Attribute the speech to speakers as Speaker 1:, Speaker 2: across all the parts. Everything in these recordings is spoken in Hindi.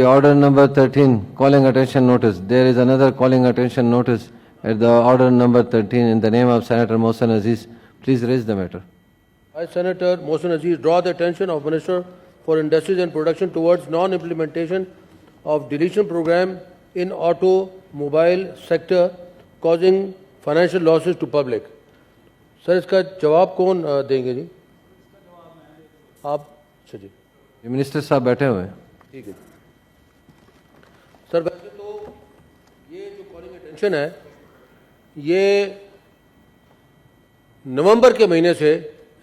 Speaker 1: Order number 13, calling attention notice. There is another calling attention notice at the order number 13 in the name of Senator Mohsen Aziz. Please raise the matter.
Speaker 2: I, Senator Mohsen Aziz, draw the attention of Minister for Industries and Production towards non-implementation of deletion program in automobile sector causing financial losses to public. Sir इसका जवाब कौन देंगे जी? आप जी
Speaker 1: मिनिस्टर साहब बैठे हुए हैं.
Speaker 2: ठीक है सर. वैसे तो ये जो कॉलिंग अटेंशन है ये नवंबर के महीने से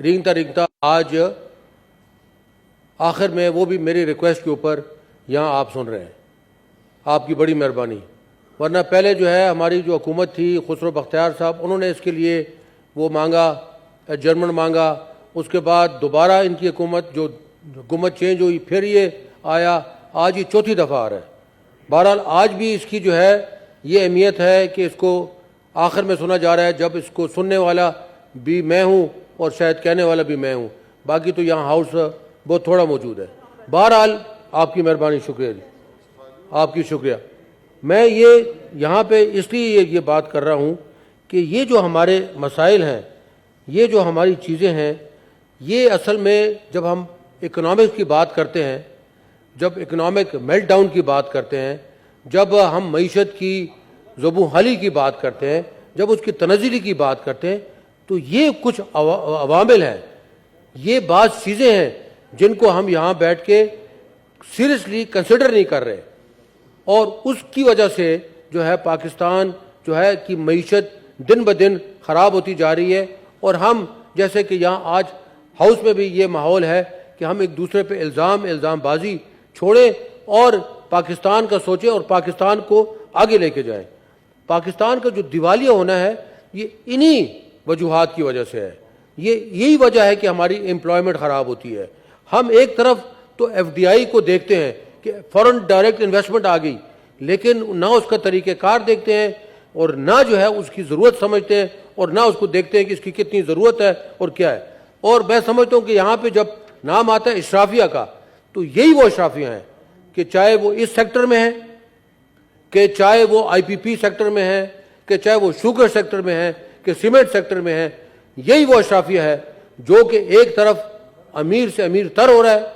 Speaker 2: रेंगता आज आखिर में वो भी मेरी रिक्वेस्ट के ऊपर यहाँ आप सुन रहे हैं. आपकी बड़ी मेहरबानी. वरना पहले जो है हमारी जो हुकूमत थी खुसरो बख्तियार साहब, उन्होंने इसके लिए वो मांगा, जर्मन मांगा. उसके बाद दोबारा इनकी हुकूमत जो हुकूमत चेंज हुई, फिर ये आया, आज ये चौथी दफ़ा आ रहा है. बहरहाल आज भी इसकी जो है ये अहमियत है कि इसको आखिर में सुना जा रहा है, जब इसको सुनने वाला भी मैं हूँ और शायद कहने वाला भी मैं हूँ. बाकी तो यहाँ हाउस बहुत थोड़ा मौजूद है. बहरहाल आपकी मेहरबानी, शुक्रिया जी, आपकी शुक्रिया. मैं ये यहाँ पे इसलिए ये बात कर रहा हूँ कि ये जो हमारे मसाइल हैं, ये जो हमारी चीज़ें हैं, ये असल में जब हम इकोनॉमिक्स की बात करते हैं, जब इकोनॉमिक मेल्टडाउन की बात करते हैं, जब हम मईशत की ज़बू हाली की बात करते हैं, जब उसकी तनज़्ज़ुली की बात करते हैं, तो ये कुछ अवामिल हैं, ये बात चीज़ें हैं जिनको हम यहाँ बैठ के सीरियसली कंसिडर नहीं कर रहे. और उसकी वजह से जो है पाकिस्तान जो है कि मईशत दिन ब दिन ख़राब होती जा रही है. और हम जैसे कि यहाँ आज हाउस में भी ये माहौल है कि हम एक दूसरे पे इल्ज़ामबाजी छोड़ें और पाकिस्तान का सोचें और पाकिस्तान को आगे लेके जाएं. पाकिस्तान का जो दिवालिया होना है ये इन्हीं वजूहात की वजह से है. ये यही वजह है कि हमारी एम्प्लॉयमेंट ख़राब होती है. हम एक तरफ तो FDI को देखते हैं कि फॉरेन डायरेक्ट इन्वेस्टमेंट आ गई, लेकिन ना उसका तरीक़ेकार देखते हैं और ना जो है उसकी ज़रूरत समझते हैं और ना उसको देखते हैं कि इसकी कितनी ज़रूरत है और क्या है. और मैं समझता हूँ कि यहाँ पे जब नाम आता है इशराफिया का, तो यही वो इशराफिया हैं कि चाहे वो इस सेक्टर में है, कि चाहे वो IPP सेक्टर में है, कि चाहे वो शुगर सेक्टर में है, कि सीमेंट सेक्टर में है. यही वो इशराफिया है जो कि एक तरफ अमीर से अमीर तर हो रहा है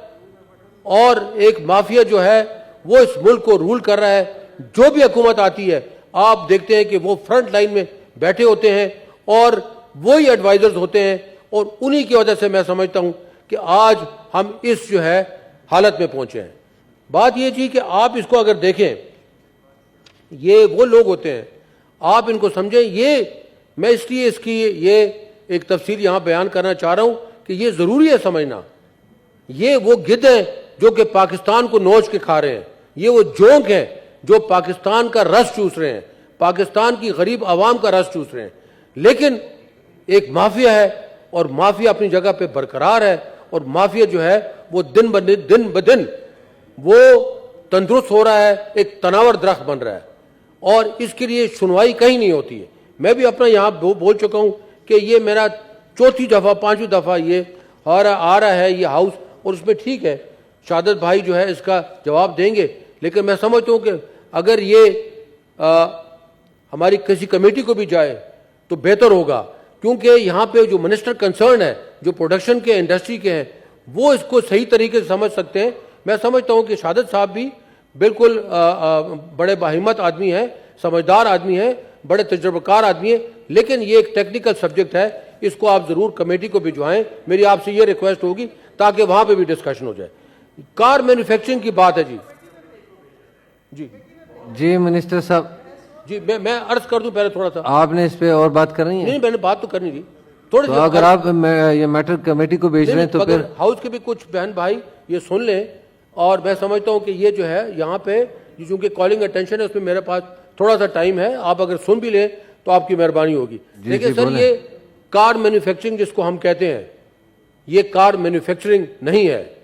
Speaker 2: और एक माफिया जो है वो इस मुल्क को रूल कर रहा है. जो भी हुकूमत आती है आप देखते हैं कि वो फ्रंट लाइन में बैठे होते हैं और वही एडवाइजर्स होते हैं. और उन्हीं की वजह से मैं समझता हूं कि आज हम इस जो है हालत में पहुंचे हैं. बात ये थी कि आप इसको अगर देखें, ये वो लोग होते हैं, आप इनको समझें. ये मैं इसलिए इसकी ये एक तफसील यहाँ बयान करना चाह रहा हूं कि ये ज़रूरी है समझना. ये वो गिद्ध हैं जो कि पाकिस्तान को नोच के खा रहे हैं. ये वो जोंक हैं जो पाकिस्तान का रस चूस रहे हैं, पाकिस्तान की गरीब आवाम का रस चूस रहे हैं. लेकिन एक माफिया है और माफिया अपनी जगह पे बरकरार है. और माफिया जो है वो दिन ब दिन वो तंदुरुस्त हो रहा है, एक तनावर दरख्त बन रहा है और इसके लिए सुनवाई कहीं नहीं होती है. मैं भी अपना यहाँ बोल चुका हूँ कि ये मेरा चौथी दफ़ा 5वीं दफ़ा ये आ रहा है ये हाउस. और उसमें ठीक है शहादत भाई जो है इसका जवाब देंगे, लेकिन मैं समझता हूँ कि अगर ये हमारी किसी कमेटी को भी जाए तो बेहतर होगा, क्योंकि यहाँ पे जो मिनिस्टर कंसर्न है, जो प्रोडक्शन के इंडस्ट्री के हैं, वो इसको सही तरीके से समझ सकते हैं. मैं समझता हूँ कि शहादत साहब भी बिल्कुल बड़े बाहिम्मत आदमी हैं, समझदार आदमी हैं, बड़े तजुर्बेकार आदमी हैं. लेकिन ये एक टेक्निकल सब्जेक्ट है, इसको आप ज़रूर कमेटी को भिजवाएं. मेरी आपसे ये रिक्वेस्ट होगी ताकि वहाँ पे भी डिस्कशन हो जाए. कार मैन्युफैक्चरिंग की बात है जी. जी
Speaker 1: जी मिनिस्टर साहब
Speaker 2: जी, मैं अर्ज कर दूं पहले थोड़ा सा.
Speaker 1: आपने इस पे और बात करनी है?
Speaker 2: नहीं, मैंने बात तो करनी थी थोड़ी.
Speaker 1: तो अगर आप ये मैटर कमेटी को भेज रहे हैं तो फिर
Speaker 2: हाउस के भी कुछ बहन भाई ये सुन लें. और मैं समझता हूँ कि ये जो है यहाँ पे चूंकि कॉलिंग अटेंशन है, उसमें मेरे पास थोड़ा सा टाइम है, आप अगर सुन भी लें तो आपकी मेहरबानी होगी. देखिए सर, ये कार मैन्युफैक्चरिंग जिसको हम कहते हैं, ये कार मैन्युफैक्चरिंग नहीं है,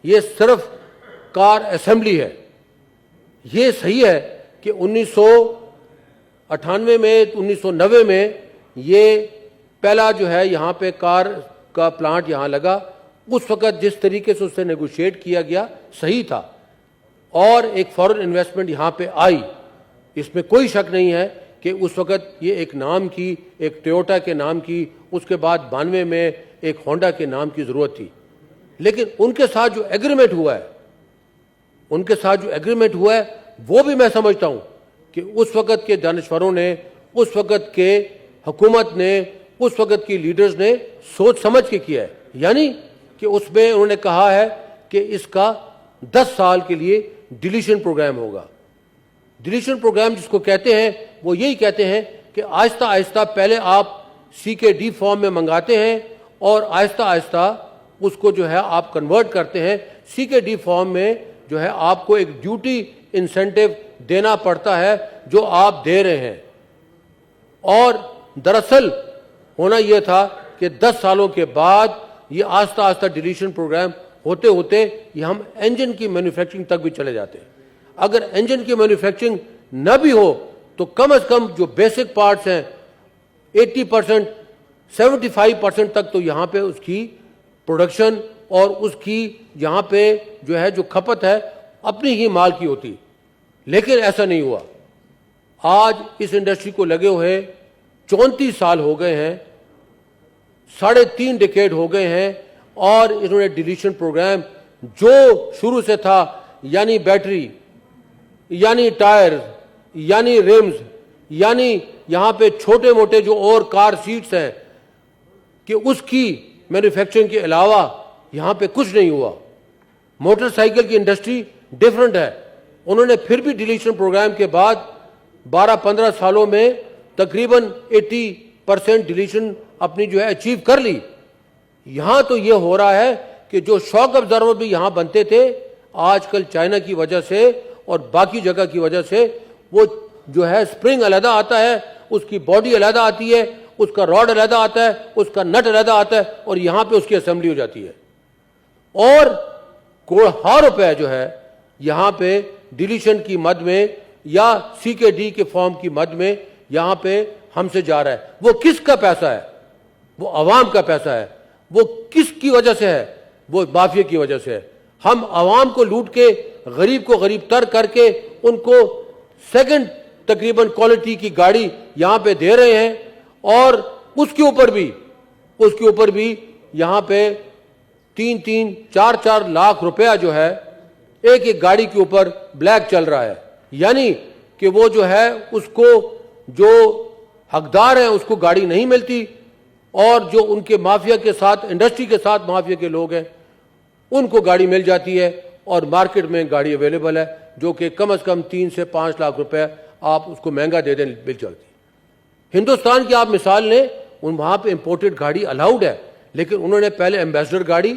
Speaker 2: ये सिर्फ कार असेंबली है. ये सही है कि 1998 में 1990 में ये पहला जो है यहाँ पे कार का प्लांट यहाँ लगा. उस वक़्त जिस तरीके से उससे नेगोशिएट किया गया सही था. और एक फॉरेन इन्वेस्टमेंट यहाँ पे आई, इसमें कोई शक नहीं है कि उस वक़्त ये एक नाम की, एक टोयोटा के नाम की, उसके बाद 92 में एक होंडा के नाम की ज़रूरत थी। लेकिन उनके साथ जो एग्रीमेंट हुआ है, उनके साथ जो एग्रीमेंट हुआ है, वो भी मैं समझता हूँ कि उस वक़्त के दानिशवरों ने, उस वक़्त के हुकूमत ने, उस वक़्त की लीडर्स ने सोच समझ के किया है। यानी कि उसमें उन्होंने कहा है कि इसका 10 साल के लिए डिलीशन प्रोग्राम होगा। डिलीशन प्रोग्राम जिसको कहते हैं, वो यही कहते हैं कि आहिस्ता आहिस्ता पहले आप CKD फॉर्म में मंगाते हैं और आहिस्ता आहिस्ता उसको जो है आप कन्वर्ट करते हैं। CKD फॉर्म में जो है आपको एक ड्यूटी इंसेंटिव देना पड़ता है जो आप दे रहे हैं। और दरअसल होना यह था कि 10 सालों के बाद ये आहिस्ता आहिस्ता डिलीशन प्रोग्राम होते होते ये हम इंजन की मैन्युफैक्चरिंग तक भी चले जाते हैं। अगर इंजन की मैन्युफैक्चरिंग न भी हो तो कम से कम जो बेसिक पार्ट्स हैं 80%, 75% तक तो यहाँ पे उसकी प्रोडक्शन और उसकी यहाँ पे जो है जो खपत है अपनी ही माल की होती। लेकिन ऐसा नहीं हुआ। आज इस इंडस्ट्री को लगे हुए 34 साल हो गए हैं, 3.5 डिकेड हो गए हैं, और इन्होंने डिलीशन प्रोग्राम जो शुरू से था, यानी बैटरी, यानी टायर, यानी रिम्स, यानी यहाँ पे छोटे मोटे जो और कार सीट्स हैं, कि उसकी मैन्युफैक्चरिंग के अलावा यहाँ पे कुछ नहीं हुआ। मोटरसाइकिल की इंडस्ट्री डिफरेंट है। उन्होंने फिर भी डिलीशन प्रोग्राम के बाद 12-15 सालों में तकरीबन 80% डिलीशन अपनी जो है अचीव कर ली। यहाँ तो ये हो रहा है कि जो शॉक ऑब्जर्वर भी यहाँ बनते थे, आजकल चाइना की वजह से और बाकी जगह की वजह से वो जो है स्प्रिंग अलग आता है, उसकी बॉडी अलग आती है, उसका रॉड अलग आता है, उसका नट अलग आता है, और यहाँ पे उसकी असेंबली हो जाती है। और करोड़ों रुपए जो है यहाँ पे डिलीशन की मद में या CKD के फॉर्म की मद में यहाँ पे हमसे जा रहा है। वो किसका पैसा है? वो अवाम का पैसा है। वो किसकी वजह से है? वो माफिया की वजह से है। हम अवाम को लूट के गरीब को गरीब तर करके उनको सेकंड तकरीबन क्वालिटी की गाड़ी यहाँ पे दे रहे हैं, और उसके ऊपर भी यहाँ पे 3-3, 4-4 लाख रुपया जो है एक एक गाड़ी के ऊपर ब्लैक चल रहा है। यानी कि वो जो है उसको जो हकदार है उसको गाड़ी नहीं मिलती, और जो उनके माफिया के साथ, इंडस्ट्री के साथ माफिया के लोग हैं, उनको गाड़ी मिल जाती है, और मार्केट में गाड़ी अवेलेबल है जो कि कम से कम 3 से 5 लाख रुपए आप उसको महंगा दे दें, मिल जाती। हिंदुस्तान की आप मिसाल लें, वहां पे इंपोर्टेड गाड़ी अलाउड है, लेकिन उन्होंने पहले एम्बेसडर गाड़ी,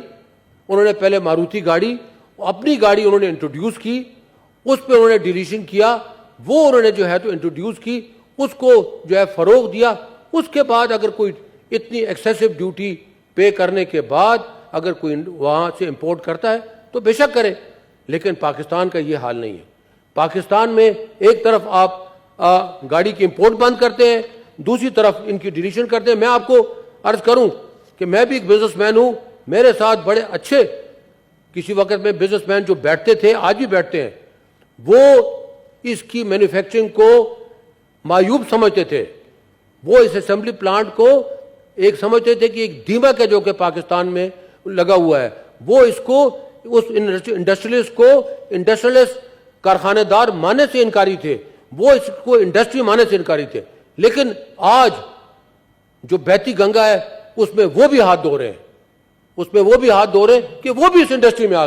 Speaker 2: उन्होंने पहले मारुति गाड़ी, अपनी गाड़ी उन्होंने इंट्रोड्यूस की, उस पर उन्होंने डिलीशन किया, वो उन्होंने जो है तो इंट्रोड्यूस की, उसको जो है फरोग दिया। उसके बाद अगर कोई इतनी एक्सेसिव ड्यूटी पे करने के बाद अगर कोई वहां से इंपोर्ट करता है तो बेशक करे, लेकिन पाकिस्तान का ये हाल नहीं है। पाकिस्तान में एक तरफ आप गाड़ी की इंपोर्ट बंद करते हैं, दूसरी तरफ इनकी डिलीशन करते हैं। मैं आपको अर्ज करूं कि मैं भी एक बिजनेसमैन हूं, मेरे साथ बड़े अच्छे किसी वक्त में बिजनेसमैन जो बैठते थे, आज भी बैठते हैं, वो इसकी मैन्युफैक्चरिंग को मायूब समझते थे। वो इस असेंबली प्लांट को एक समझते थे कि एक दीमक है जो कि पाकिस्तान में लगा हुआ है। वो इसको, उस इंडस्ट्रियलिस्ट कारखानेदार मानने से इनकारी थे, वो इसको इंडस्ट्री मानने से इनकारी थे। लेकिन आज जो बहती गंगा है उसमें वो भी हाथ धो रहे हैं, कि वो भी इस इंडस्ट्री में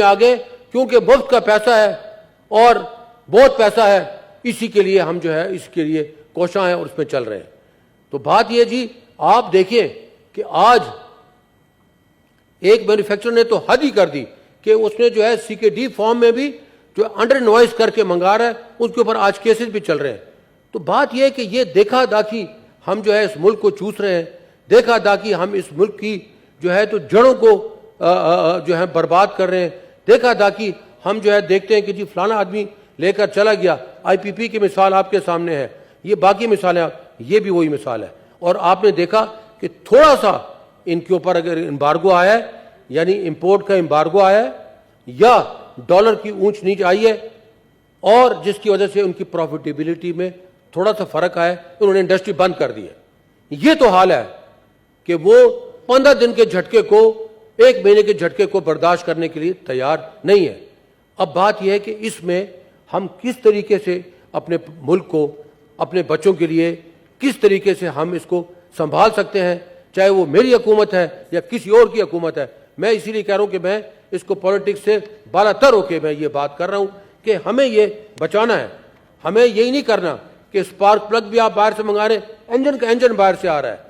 Speaker 2: आ गए, क्योंकि मुफ्त का पैसा है और बहुत पैसा है, इसी के लिए हम जो है इसके लिए कोशिशां हैं और उसमें चल रहे हैं। तो बात यह जी, आप देखिए कि आज एक मैन्युफैक्चरर ने तो हद ही कर दी कि उसने जो है CKD फॉर्म में भी जो अंडर इनवॉइस करके मंगा रहा है, उसके ऊपर आज केसेस भी चल रहे हैं। तो बात यह है कि ये देखा दाखी हम जो है इस मुल्क को चूस रहे हैं, देखा दाखी हम इस मुल्क की जो है तो जड़ों को जो है बर्बाद कर रहे हैं, देखा दाखी हम जो है देखते हैं कि जी फलाना आदमी लेकर चला गया। IPP की मिसाल आपके सामने है, ये बाकी मिसालें, ये भी वही मिसाल है। और आपने देखा कि थोड़ा सा इनके ऊपर अगर एम्बार्गो आया है, यानी इंपोर्ट का एम्बार्गो आया है, या डॉलर की ऊंच नीच आई है और जिसकी वजह से उनकी प्रॉफिटेबिलिटी में थोड़ा सा फर्क आया, उन्होंने इंडस्ट्री बंद कर दी है। ये तो हाल है कि वो 15 दिन के झटके को, 1 महीने के झटके को बर्दाश्त करने के लिए तैयार नहीं है। अब बात यह है कि इसमें हम किस तरीके से अपने मुल्क को, अपने बच्चों के लिए किस तरीके से हम इसको संभाल सकते हैं, चाहे वो मेरी हुकूमत है या किसी और की हुकूमत है। मैं इसीलिए कह रहा हूं कि मैं इसको पॉलिटिक्स से बालातर होकर मैं ये बात कर रहा हूं कि हमें ये बचाना है। हमें यही नहीं करना कि स्पार्क प्लग भी आप बाहर से मंगा रहे, इंजन का इंजन बाहर से आ रहा है,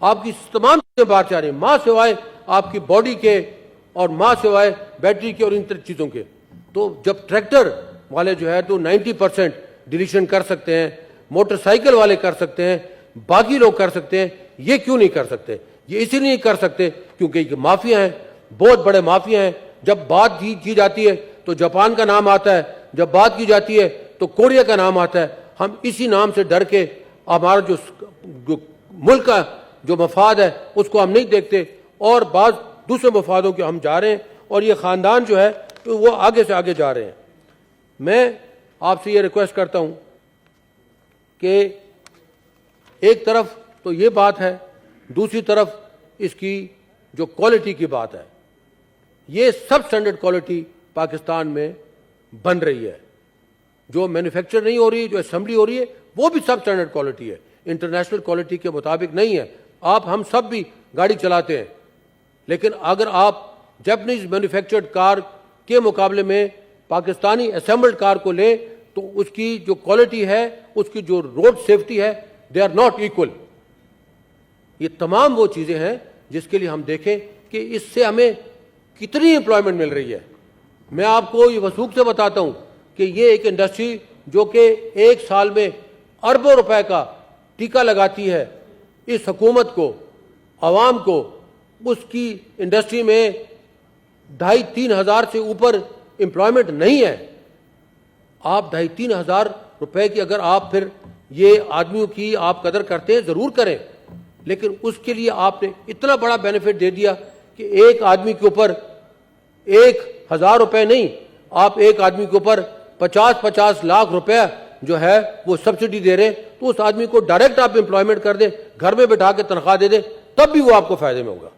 Speaker 2: आपकी तमाम चीजें बाहर से आ रही हैं, माँ सिवाय आपकी बॉडी के और माँ सिवाय बैटरी के और इन तरह चीजों के। तो जब ट्रैक्टर वाले जो है तो 90% डिलीशन कर सकते हैं, मोटरसाइकिल वाले कर सकते हैं, बाकी लोग कर सकते हैं, ये क्यों नहीं कर सकते? ये इसलिए नहीं कर सकते क्योंकि ये माफिया हैं, बहुत बड़े माफिया हैं। जब बात की जाती है तो जापान का नाम आता है, जब बात की जाती है तो कोरिया का नाम आता है। हम इसी नाम से डर के हमारा जो मुल्क का जो मफाद है उसको हम नहीं देखते और बाज दूसरे मफादों के हम जा रहे हैं और ये खानदान जो है तो वो आगे से आगे जा रहे हैं। मैं आपसे ये रिक्वेस्ट करता हूं कि एक तरफ तो ये बात है, दूसरी तरफ इसकी जो क्वालिटी की बात है, ये सब स्टैंडर्ड क्वालिटी पाकिस्तान में बन रही है। जो मैन्युफैक्चर नहीं हो रही, जो असेंबली हो रही है, वो भी सब स्टैंडर्ड क्वालिटी है, इंटरनेशनल क्वालिटी के मुताबिक नहीं है। आप हम सब भी गाड़ी चलाते हैं, लेकिन अगर आप जापानीज मैन्युफैक्चर्ड कार के मुकाबले में पाकिस्तानी असेंबल्ड कार को लें तो उसकी जो क्वालिटी है, उसकी जो रोड सेफ्टी है, दे आर नॉट इक्वल। ये तमाम वो चीजें हैं जिसके लिए हम देखें कि इससे हमें कितनी एम्प्लॉयमेंट मिल रही है। मैं आपको ये वसूख से बताता हूं कि ये एक इंडस्ट्री जो कि एक साल में अरबों रुपए का टीका लगाती है इस हुकूमत को, आवाम को, उसकी इंडस्ट्री में 2,500-3 हज़ार से ऊपर एम्प्लॉयमेंट नहीं है। आप 2,500-3 हज़ार रुपए की अगर आप फिर ये आदमियों की आप कदर करते हैं, जरूर करें, लेकिन उसके लिए आपने इतना बड़ा बेनिफिट दे दिया कि एक आदमी के ऊपर 1,000 रुपए नहीं, आप एक आदमी के ऊपर 50-50 लाख रुपए जो है वो सब्सिडी दे रहे हैं। तो उस आदमी को डायरेक्ट आप एम्प्लॉयमेंट कर दें, घर में बैठा के तनख्वाह दे दें, तब भी वो आपको फायदे में होगा।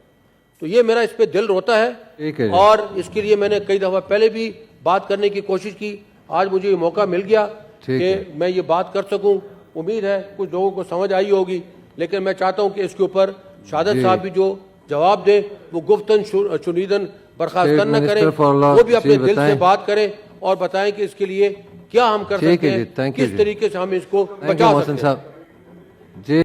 Speaker 2: तो ये मेरा इस पे दिल रोता है और इसके लिए मैंने कई दफा पहले भी बात करने की कोशिश की। आज मुझे ये मौका मिल गया कि मैं ये बात कर सकूं। उम्मीद है कुछ लोगों को समझ आई होगी, लेकिन मैं चाहता हूं कि इसके ऊपर शहादत साहब भी जो जवाब दें वो गुफ्तन चुनीदन बर्खास्त न करें, वो भी अपने दिल से बात करें और बताएं कि इसके लिए क्या हम कर सकते हैं, किस तरीके से हम इसको बचा सकते हैं।